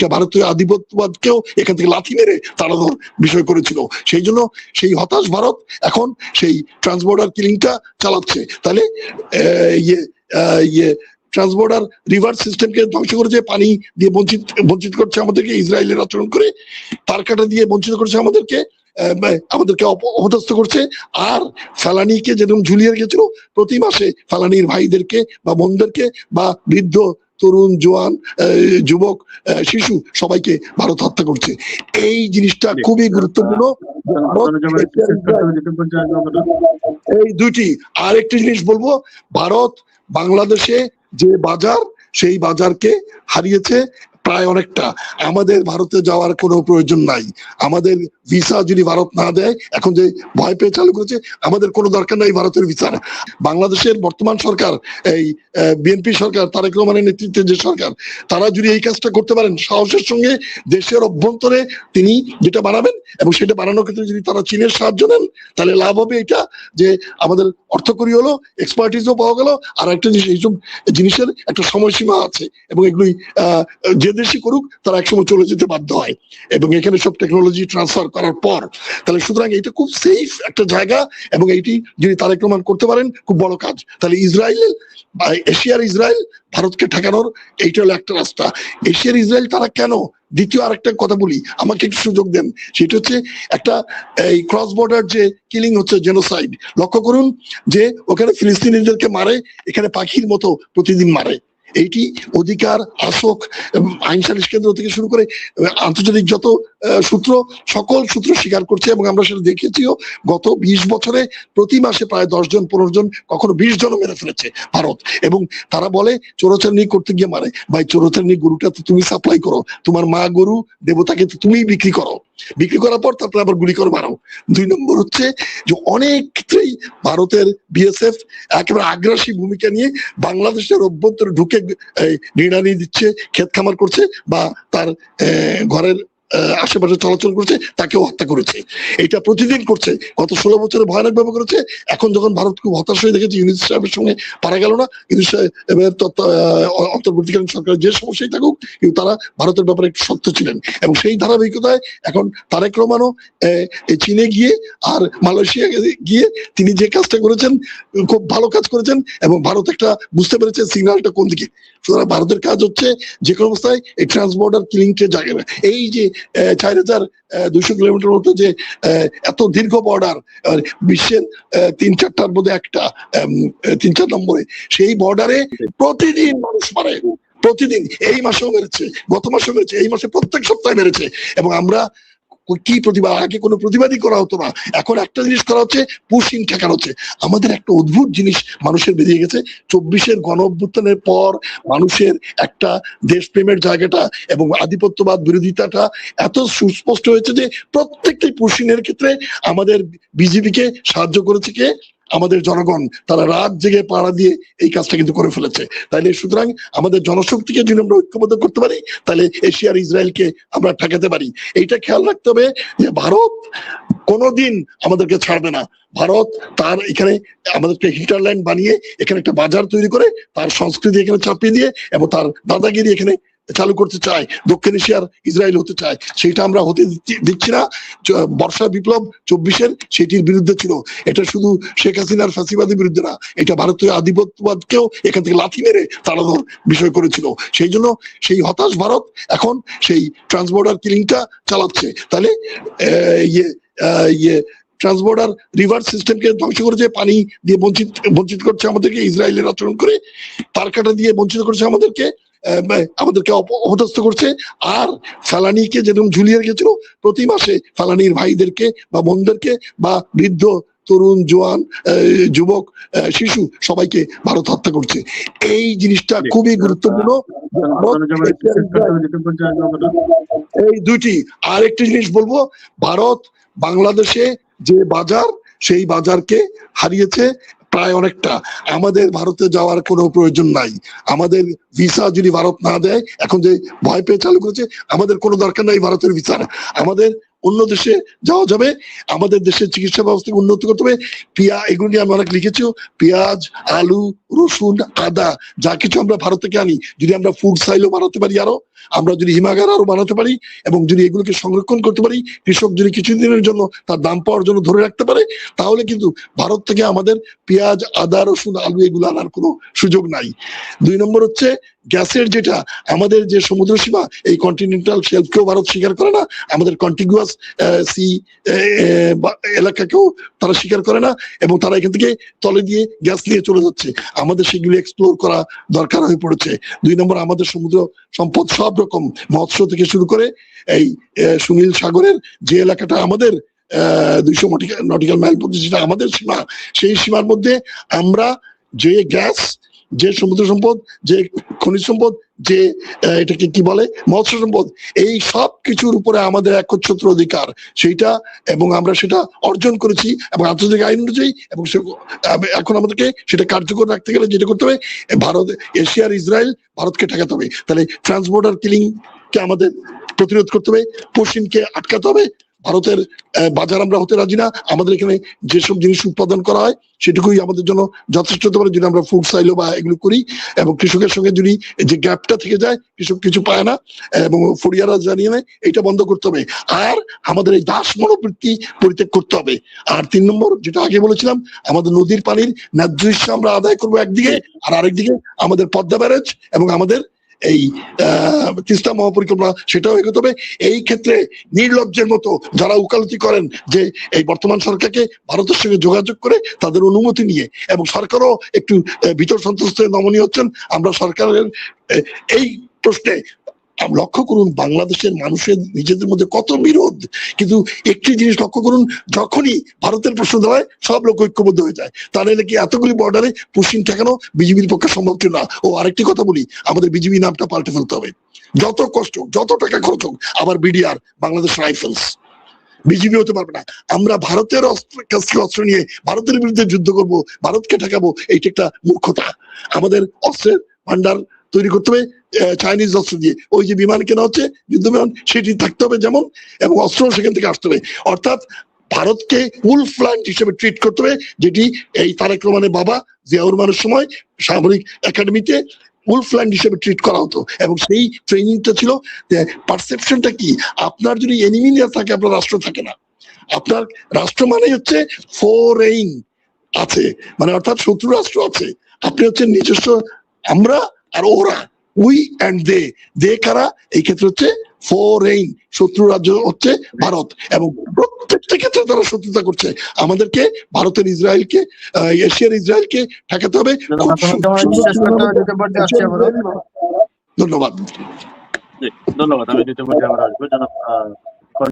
এটা ভারতীয় আধিপত্যবাদকেও এখান থেকে লাথি মেরে তাড়ানোর বিষয় করেছিল। সেই জন্য সেই হতাশ ভারত এখন সেই ট্রান্সবর্ডার কিলিংটা চালাচ্ছে। তাহলে ট্রান্সবর্ডার রিভার সিস্টেমকে ধ্বংস করেছে, পানি দিয়ে বঞ্চিত করছে আমাদেরকে, ইসরায়েলের আচরণ করে তার কাটা দিয়ে বঞ্চিত করছে আমাদেরকে অপদস্থ করছে। আর ফেলানিকে যেরকম ঝুলিয়ে রেখেছিল, প্রতি মাসে ফেলানির ভাইদেরকে বা বোনদেরকে বা বৃদ্ধ তরুণ জোয়ান যুবক শিশু সবাইকে ভারত হত্যা করছে। এই জিনিসটা খুবই গুরুত্বপূর্ণ। এই দুইটি। আর একটি জিনিস বলবো, ভারত বাংলাদেশে যে বাজার, সেই বাজারকে হারিয়েছে প্রায় অনেকটা। আমাদের ভারতে যাওয়ার কোনো প্রয়োজন নাই। আমাদের ভিসা যদি ভারত না দেয়, এখন যে ভয় পেয়ে চালু করেছে, আমাদের কোনো দরকার নাই ভারতের ভিসার। বাংলাদেশের বর্তমান সরকার, এই বিএনপি সরকার, তারেক রহমানের নেতৃত্বে যে সরকার, তারা যদি এই কাজটা করতে পারেন সাহসের সঙ্গে, দেশের অভ্যন্তরে তিনি যেটা বানাবেন এবং সেটা বানানোর ক্ষেত্রে যদি তারা চীনের সাহায্য নেন, তাহলে লাভ হবে এটা যে আমাদের অর্থকরী হলো, এক্সপার্টিসও পাওয়া গেল। আর একটা জিনিস, এইসব জিনিসের একটা সময়সীমা আছে এবং এগুলোই যে দেশই করুক তারা একসময় চলে যেতে বাধ্য হয় এবং এখানে সব টেকনোলজি ট্রান্সফার করার পর। তাহলে সুতরাং এটা খুব সেফ একটা জায়গা এবং এইটি যদি তারেক রহমান করতে পারেন, খুব বড় কাজ। তাহলে ইসরায়েল, এশিয়ার ইসরায়েল ভারতকে ঠেকানোর এইটা হলো একটা রাস্তা। এশিয়ার ইসরায়েল তারা কেন? দ্বিতীয় আরেকটা কথা বলি, আমাকে একটু সুযোগ দেন। সেটা হচ্ছে একটা এই ক্রস বর্ডার যে কিলিং হচ্ছে, জেনোসাইড। লক্ষ্য করুন যে ওখানে ফিলিস্তিনিদেরকে মারে, এখানে পাখির মতো প্রতিদিন মারে। এইটি অধিকার, আসক, আইন সালিশ কেন্দ্র থেকে শুরু করে আন্তর্জাতিক যত সূত্র, সকল সূত্র স্বীকার করছে এবং আমরা সেটা দেখেছিও। গত 20 বছরে প্রতি মাসে প্রায় 10 জন 15 জন, কখনো 20 জনও মেরে ফেলেছে ভারত। এবং তারা বলে চোরাচালানি করতে গিয়ে মারে। ভাই, চোরাচালানি গরুটা তো তুমি সাপ্লাই করো, তোমার মা গরু দেবতাকে তো তুমিই বিক্রি করো, বিক্রি করার পর তারপরে আবার গুলি করে মারো। 2 নম্বর হচ্ছে যে অনেক ক্ষেত্রেই ভারতের বিএসএফ একেবারে আগ্রাসী ভূমিকা নিয়ে বাংলাদেশের অভ্যন্তরে ঢুকে নিড়ানি দিচ্ছে, ক্ষেত খামার করছে বা তার ঘরের আশেপাশে চলাচল করছে, তাকেও হত্যা করেছে। এটা প্রতিদিন করছে, গত 16 বছরে ভয়ানক ভাবে করেছে। এখন যখন ভারত খুব হতাশ হয়ে দেখেছে ইউনূস সাহেবের সঙ্গে পারা গেল না, ইউনূস সাহেবের অন্তর্বর্তীকালীন সরকার যে সমস্যাই থাকুক, কিন্তু তারা ভারতের ব্যাপারে একটু শক্ত ছিলেন এবং সেই ধারাবাহিকতায় এখন তারেক রহমানও চীনে গিয়ে আর মালয়েশিয়া গিয়ে তিনি যে কাজটা করেছেন, খুব ভালো কাজ করেছেন এবং ভারত একটা বুঝতে পেরেছে সিগন্যালটা কোন দিকে। সুতরাং ভারতের কাজ হচ্ছে যে কোনো অবস্থায় এই ট্রান্সবর্ডার কিলিংকে জাগে না। এই যে 4200 কিলোমিটার মতো যে এত দীর্ঘ বর্ডার, বিশ্বের 3-4টার মধ্যে একটা, 3-4 নম্বরে, সেই বর্ডারে প্রতিদিন মানুষ মারে, প্রতিদিন। এই মাসেও মেরেছে, গত মাসেও মেরেছে, এই মাসে প্রত্যেক সপ্তাহে মেরেছে। এবং আমরা কি প্রতিবাদ, আগে কোনো প্রতিবাদই করা হতো না, এখন একটা জিনিস করা হচ্ছে, পুশিং ঠেকানো হচ্ছে। আমাদের একটা অদ্ভুত জিনিস মানুষের বেরিয়ে গেছে, 24-এর গণ অভ্যুত্থানের পর মানুষের একটা দেশপ্রেমের জায়গাটা এবং আধিপত্যবাদ বিরোধিতাটা এত সুস্পষ্ট হয়েছে যে প্রত্যেকটাই পুশিং এর ক্ষেত্রে আমাদের বিজেপিকে সাহায্য করেছে কে? আমাদের জনগণ। তারা রাত জেগে পাড়া দিয়ে এই কাজটা কিন্তু করে ফেলেছে। তাইলে সুতরাং আমাদের জনশক্তিকে যদি আমরা ঐক্যবদ্ধ করতে পারি, তাহলে এশিয়ার ইসরায়েলকে আমরা ঠেকাতে পারি। এইটা খেয়াল রাখতে হবে যে ভারত কোনোদিন আমাদেরকে ছাড়বে না। ভারত তার এখানে আমাদেরকে হিটারল্যান্ড বানিয়ে এখানে একটা বাজার তৈরি করে তার সংস্কৃতি এখানে চাপিয়ে দিয়ে এবং তার দাদাগিরি এখানে চালু করতে চায়, দক্ষিণ এশিয়ার ইসরায়েল হতে চায়। সেটা আমরা হতে দিচ্ছি না। বর্ষা বিপ্লব 24-এর সেটির বিরুদ্ধে ছিল। এটা শুধু শেখ হাসিনার ফ্যাসিবাদের বিরুদ্ধে না, এটা ভারতীয় আধিপত্যবাদকেও এখান থেকে লাথি মেরে তাড়ানোর বিষয় করেছিল। সেই জন্য সেই হতাশ ভারত এখন সেই ট্রান্সবর্ডার কিলিংটা চালাচ্ছে। তাহলে ট্রান্সবর্ডার রিভার সিস্টেমকে ধ্বংস করেছে, পানি দিয়ে বঞ্চিত করছে আমাদেরকে, ইসরায়েলের আচরণ করে তার কাটা দিয়ে বঞ্চিত করছে আমাদেরকে অপদস্থ করছে। আর ফেলানিকে যেরকম ঝুলিয়ে রেখেছিল, প্রতি মাসে ফেলানির ভাইদেরকে বা বোনদেরকে বা বৃদ্ধ তরুণ জোয়ান যুবক শিশু সবাইকে ভারত হত্যা করছে। এই জিনিসটা খুবই গুরুত্বপূর্ণ। এই দুইটি। আর একটি জিনিস বলবো, ভারত বাংলাদেশে যে বাজার, সেই বাজারকে হারিয়েছে প্রায় অনেকটা। আমাদের ভারতে যাওয়ার কোনো প্রয়োজন নাই। আমাদের ভিসা যদি ভারত না দেয়, এখন যে ভয় পেয়ে চালু করেছে, আমাদের কোনো দরকার নাই ভারতের ভিসার। আমাদের অন্য দেশে যাওয়া যাবে। আমাদের দেশের চিকিৎসা ব্যবস্থাকে উন্নত করতে হবে। এগুলো নিয়ে আমি অনেক লিখেছি। পেঁয়াজ, আলু, রসুন, আদা যা কিছু আমরা ভারত থেকে আনি, যদি আমরা ফুড সাইলও বানাতে পারি, আরো আমরা যদি হিমাগার আরো বানাতে পারি এবং যদি এগুলোকে সংরক্ষণ করতে পারি, কৃষক যদি কিছুদিনের জন্য তার দাম পাওয়ার জন্য ধরে রাখতে পারে, তাহলে কিন্তু ভারত থেকে আমাদের পেঁয়াজ, আদা, রসুন, আলু এগুলো আনার কোনো সুযোগ নাই। 2 নম্বর হচ্ছে গ্যাসের, যেটা আমাদের যে সমুদ্র সীমা, এই কন্টিনেন্টাল শেলফকেও ভারত স্বীকার করে না, আমাদের কন্টিগুয়াস সি এলাকাকেও তারা স্বীকার করে না, এবং তারা এখান থেকে তলে দিয়ে গ্যাস নিয়ে চলে যাচ্ছে। আমাদের সেগুলো এক্সপ্লোর করা দরকার হয়ে পড়েছে। 2 নম্বর, আমাদের সমুদ্র সম্পদ সব রকম, মৎস্য থেকে শুরু করে এই সুনীল সাগরের যে এলাকাটা আমাদের 200 নটিক্যাল মাইল পর্যন্ত যেটা আমাদের সীমা, সেই সীমার মধ্যে আমরা যে গ্যাস, যে সমুদ্র সম্পদ, যে খনিজ সম্পদ, যে এটাকে কি বলে মৎস্য সম্পদ, এই সব কিছুর উপরে আমাদের একচ্ছত্র অধিকার সেইটা, এবং আমরা সেটা অর্জন করেছি এবং আন্তর্জাতিক আইন অনুযায়ী, এবং এখন আমাদেরকে সেটা কার্যকর রাখতে গেলে যেটা করতে হবে, ভারত, এশিয়ার ইসরায়েল ভারতকে ঠেকাতে হবে। তাহলে ট্রান্সবর্ডার কিলিং কে আমাদের প্রতিরোধ করতে হবে, পশ্চিমকে আটকাতে হবে। ভারতের বাজার আমরা হতে রাজি না। আমাদের এখানে যেসব জিনিস উৎপাদন করা হয় সেটুকুই আমাদের জন্য যথেষ্ট হতে পারে যদি আমরা ফুড সাইলো বা এগুলো করি, এবং কৃষকের সঙ্গে যদি যে গ্যাপটা থেকে যায়, কৃষক কিছু পায় না এবং ফরিয়ারা জানিয়ে নেয়, এটা বন্ধ করতে হবে। আর আমাদের এই দাস মনোবৃত্তি পরিত্যাগ করতে হবে। আর 3 নম্বর, যেটা আগে বলেছিলাম, আমাদের নদীর পানির ন্যায্য হিস্যা আমরা আদায় করবো একদিকে, আর আরেকদিকে আমাদের পদ্মা ব্যারেজ এবং আমাদের এই তিস্তা মহাপরিকল্পনা সেটাও এগোতে হবে। এই ক্ষেত্রে নির্লজ্জের মতো যারা উকালতি করেন যে এই বর্তমান সরকারকে ভারতের সঙ্গে যোগাযোগ করে তাদের অনুমতি নিয়ে, এবং সরকারও একটু ভিতর সন্ত্রস্ত নমনীয় হচ্ছেন, আমরা সরকারের এই প্রশ্নে লক্ষ্য করুন বাংলাদেশের মানুষের নিজেদের মধ্যে কত বিরোধ, কিন্তু একটি জিনিস লক্ষ্য করুন, যখনই ভারতের প্রশ্ন দেওয়া সব লোক ঐক্যবদ্ধ হয়ে যায়। তাহলে কি এতগুলি বর্ডারে পুশিং ঠেকানো বিজেপির পক্ষে সম্ভব ছিল না? ও আরেকটি কথা বলি, আমাদের বিজেপি নামটা পাল্টে ফেলতে হবে। যত কষ্ট, যত টাকা খরচ হোক, আবার বিডিআর, বাংলাদেশ রাইফেলস, বিজেপি হতে পারবে না। আমরা ভারতের কাছ থেকে অস্ত্র নিয়ে ভারতের বিরুদ্ধে যুদ্ধ করব, ভারতকে ঠেকাবো, এইটা একটা মূর্খতা। আমাদের অস্ত্রের ভান্ডার তৈরি করতে হবে চাইনিজ অস্ত্র দিয়ে। ওই যে বিমান কেনা হচ্ছে, যুদ্ধ বিমান, সেটি থাকতে হবে যেমন, এবং অস্ত্র সেখান থেকে আসতে হবে। অর্থাৎ ভারতকে উলফ ল্যান্ড হিসেবে ট্রিট করতে হবে, যেটি এই তারেক রহমানের বাবা জিয়াউর রহমানের সময় সামরিক একাডেমিতে উলফ ল্যান্ড হিসেবে ট্রিট করা হতো, এবং সেই ট্রেনিংটা ছিল। পারসেপশনটা কি, আপনার যদি এনিমি না থাকে আপনার রাষ্ট্র থাকে না। আপনার রাষ্ট্র মানে হচ্ছে ফরেইন আছে, মানে অর্থাৎ শত্রু রাষ্ট্র আছে, আপনি হচ্ছে নিজস্ব। আমরা আর ওরা, উই অ্যান্ড দে কারা? এই ক্ষেত্রে হচ্ছে ফরেইন, শত্রু রাজ্য হচ্ছে ভারত, এবং প্রত্যেকটা ক্ষেত্রে তারা শত্রুতা করছে। আমাদেরকে ভারতের ইসরায়েলকে, এশিয়ার ইসরায়েলকে ঠেকাতে হবে। ধন্যবাদ। ধন্যবাদ। আমি দ্বিতীয় পর্যায়ে আবার আসবো।